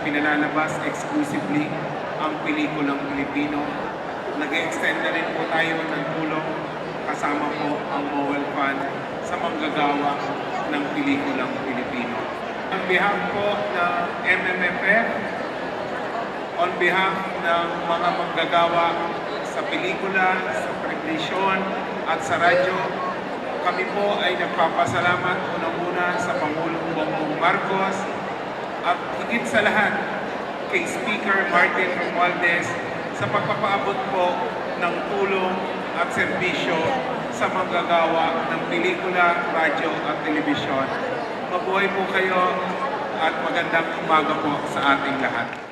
pinalalabas exclusively ang pelikulang Pilipino. Nag-extend na rin po tayo ng tulong kasama po ang Mowel Fund sa manggagawa ng pelikulang Pilipino. On behalf po ng MMFF, on behalf ng mga manggagawa sa pelikula, sa telebisyon at sa radyo, kami po ay nagpapasalamat unang-una sa Pangulong Bongbong Marcos at higit sa lahat kay Speaker Martin Romualdez sa pagpapaabot po ng tulong at serbisyo sa manggagawa ng pelikula, radyo at telebisyon. Mabuhay po kayo at magandang umaga po sa ating lahat.